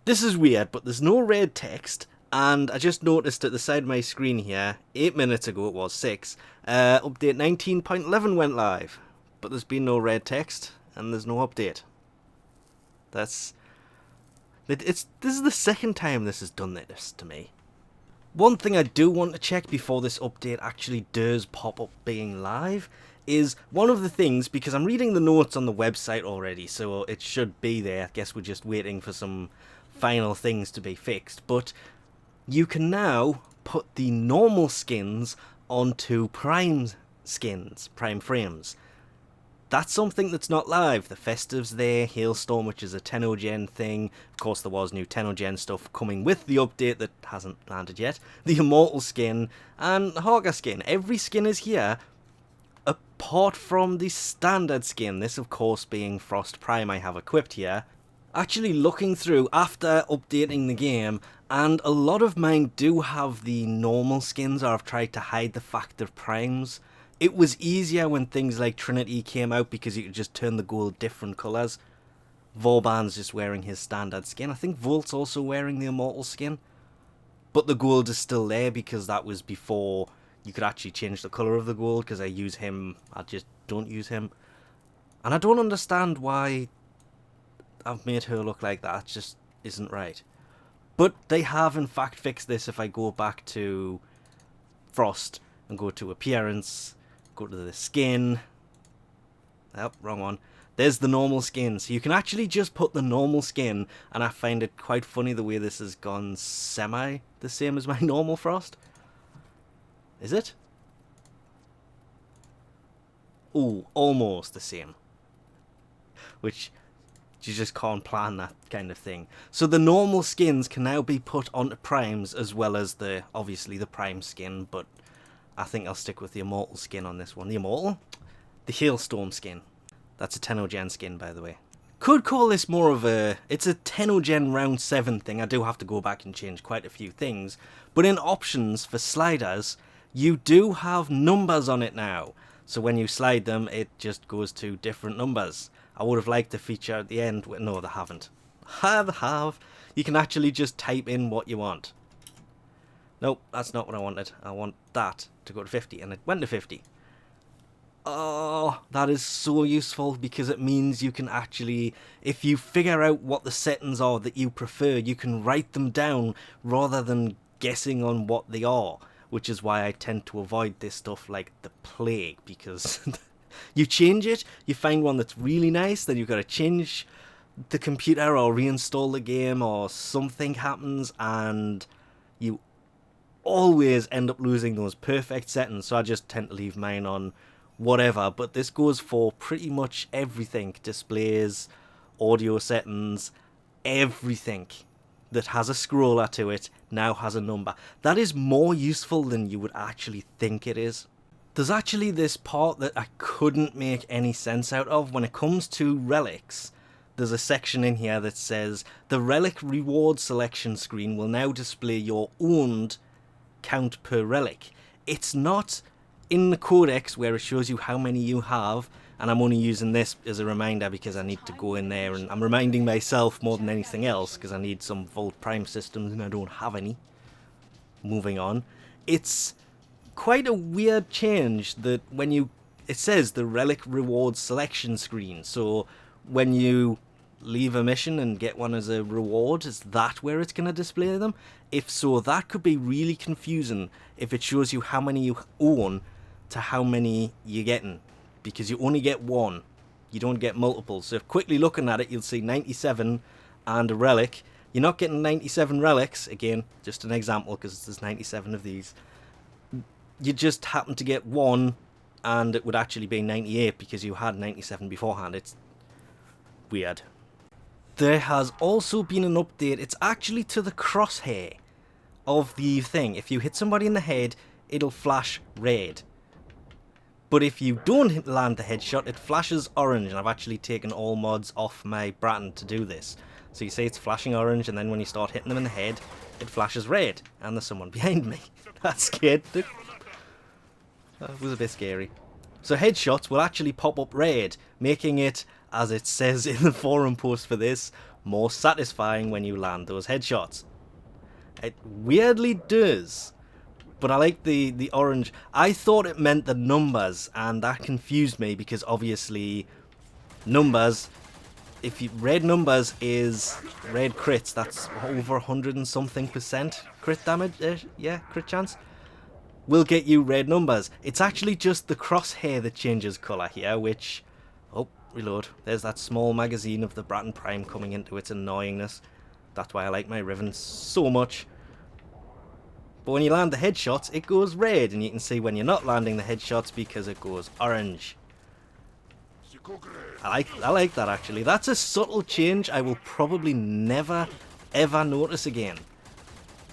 This is weird, but there's no red text, and I just noticed at the side of my screen here, 8 minutes ago it was 6, update 19.11 went live, but there's been no red text, and there's no update. This is the second time this has done this to me. One thing I do want to check before this update actually does pop up being live is one of the things, because I'm reading the notes on the website already, so it should be there. I guess we're just waiting for some final things to be fixed, but you can now put the normal skins onto Prime skins, Prime frames. That's something that's not live. The Festive's there, Hailstorm, which is a TennoGen thing. Of course, there was new TennoGen stuff coming with the update that hasn't landed yet. The Immortal skin and the Hawker skin. Every skin is here, apart from the standard skin. This, of course, being Frost Prime I have equipped here. Actually looking through after updating the game, and a lot of mine do have the normal skins, or I've tried to hide the fact of primes. It was easier when things like Trinity came out because you could just turn the gold different colours. Vauban's just wearing his standard skin. I think Volt's also wearing the Immortal skin. But the gold is still there because that was before you could actually change the colour of the gold, because I use him, I just don't use him. And I don't understand why I've made her look like that. It just isn't right. But they have in fact fixed this. If I go back to Frost and go to Appearance, go to the skin. Oh, wrong one. There's the normal skin. So you can actually just put the normal skin, and I find it quite funny the way this has gone semi the same as my normal Frost. Is it? Ooh, almost the same. Which, you just can't plan that kind of thing. So the normal skins can now be put onto primes, as well as obviously the prime skin, but I think I'll stick with the Immortal skin on this one. The Immortal? The Hailstorm skin. That's a TennoGen skin, by the way. Could call this more of it's a TennoGen round 7 thing. I do have to go back and change quite a few things. But in options for sliders, you do have numbers on it now. So when you slide them, it just goes to different numbers. I would have liked the feature at the end. No, they haven't. Have. You can actually just type in what you want. Nope, that's not what I wanted. I want that to go to 50, and it went to 50. Oh, that is so useful, because it means you can actually, if you figure out what the settings are that you prefer, you can write them down rather than guessing on what they are, which is why I tend to avoid this stuff like the plague, because you change it, you find one that's really nice, then you've got to change the computer or reinstall the game, or something happens, and you always end up losing those perfect settings. So I just tend to leave mine on whatever, but this goes for pretty much everything. Displays, audio settings, everything that has a scroller to it now has a number. That is more useful than you would actually think it is. There's actually this part that I couldn't make any sense out of when it comes to relics. There's a section in here that says the Relic Reward selection screen will now display your owned count per relic. It's not in the codex where it shows you how many you have, and I'm only using this as a reminder because I need to go in there, and I'm reminding myself more than anything else because I need some Vault Prime systems and I don't have any. Moving on. It's quite a weird change that when it says the Relic Reward selection screen, so when you leave a mission and get one as a reward, is that where it's going to display them? If so, that could be really confusing if it shows you how many you own to how many you're getting, because you only get one, you don't get multiples. So if quickly looking at it, you'll see 97 and a relic. You're not getting 97 relics, again, just an example because there's 97 of these. You just happen to get one, and it would actually be 98 because you had 97 beforehand. It's weird. There has also been an update. It's actually to the crosshair of the thing. If you hit somebody in the head, it'll flash red. But if you don't land the headshot, it flashes orange. And I've actually taken all mods off my Braton to do this. So you see it's flashing orange, and then when you start hitting them in the head, it flashes red. And there's someone behind me. That scared me. That was a bit scary. So headshots will actually pop up red, making it, as it says in the forum post for this, more satisfying when you land those headshots. It weirdly does. But I like the orange. I thought it meant the numbers, and that confused me because obviously numbers, red numbers is red crits, that's over 100 and something % crit damage, yeah, crit chance, will get you red numbers. It's actually just the crosshair that changes colour here, which, oh, reload, there's that small magazine of the Braton Prime coming into its annoyingness. That's why I like my Riven so much. But when you land the headshots, it goes red, and you can see when you're not landing the headshots because it goes orange. I like that actually. That's a subtle change I will probably never ever notice again.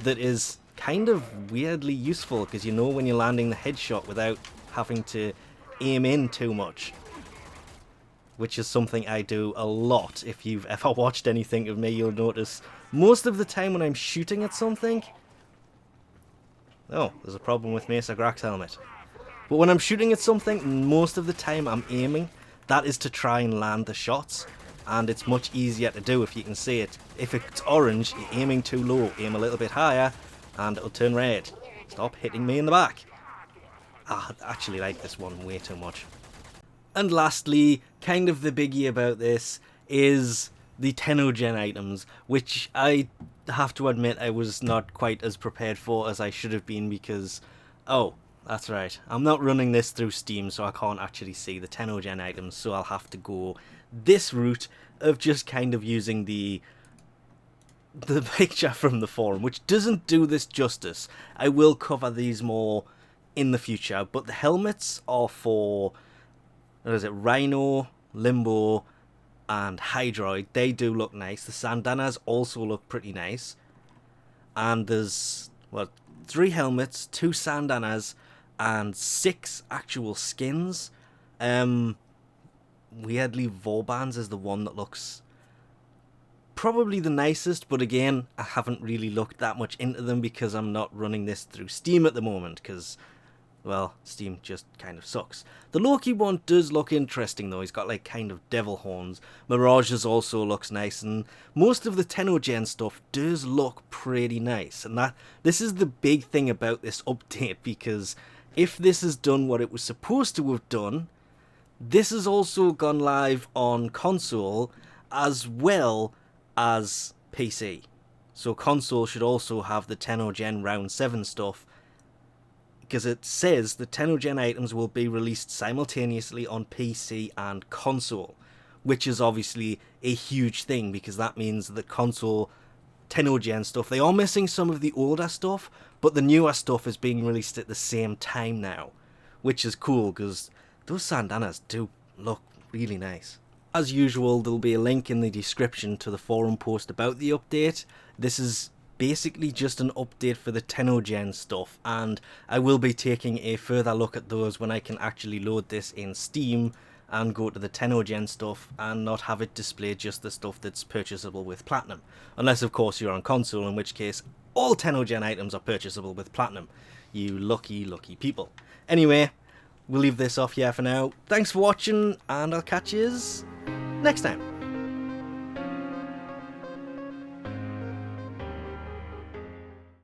That is kind of weirdly useful because you know when you're landing the headshot without having to aim in too much. Which is something I do a lot. If you've ever watched anything of me, you'll notice most of the time when I'm shooting at something... Oh, there's a problem with Mesa Grax helmet. But when I'm shooting at something, most of the time I'm aiming. That is to try and land the shots. And it's much easier to do if you can see it. If it's orange, you're aiming too low. Aim a little bit higher, and it'll turn red. Stop hitting me in the back. I actually like this one way too much. And lastly, kind of the biggie about this, is the TennoGen items, which I have to admit I was not quite as prepared for as I should have been because, oh, that's right, I'm not running this through Steam, so I can't actually see the TennoGen items, so I'll have to go this route of just kind of using the picture from the forum, which doesn't do this justice. I will cover these more in the future, but the helmets are for, what is it, Rhino, Limbo, and Hydroid. They do look nice. The Sandanas also look pretty nice. And there's, well, 3 helmets, 2 Sandanas, and 6 actual skins. Weirdly, Vauban's is the one that looks probably the nicest, but again, I haven't really looked that much into them because I'm not running this through Steam at the moment, because, well, Steam just kind of sucks. The Loki one does look interesting though. He's got like kind of devil horns. Mirage's also looks nice, and most of the TennoGen stuff does look pretty nice. And this is the big thing about this update, because if this has done what it was supposed to have done, this has also gone live on console as well as PC. So console should also have the TennoGen Round 7 stuff, because it says the TennoGen items will be released simultaneously on PC and console, which is obviously a huge thing, because that means the console TennoGen stuff, they are missing some of the older stuff, but the newer stuff is being released at the same time now, which is cool, because those Sandanas do look really nice. As usual, there'll be a link in the description to the forum post about the update. This is basically just an update for the TennoGen stuff, and I will be taking a further look at those when I can actually load this in Steam and go to the TennoGen stuff and not have it display just the stuff that's purchasable with Platinum. Unless, of course, you're on console, in which case all TennoGen items are purchasable with Platinum. You lucky, lucky people. Anyway, we'll leave this off here for now. Thanks for watching, and I'll catch yous next time.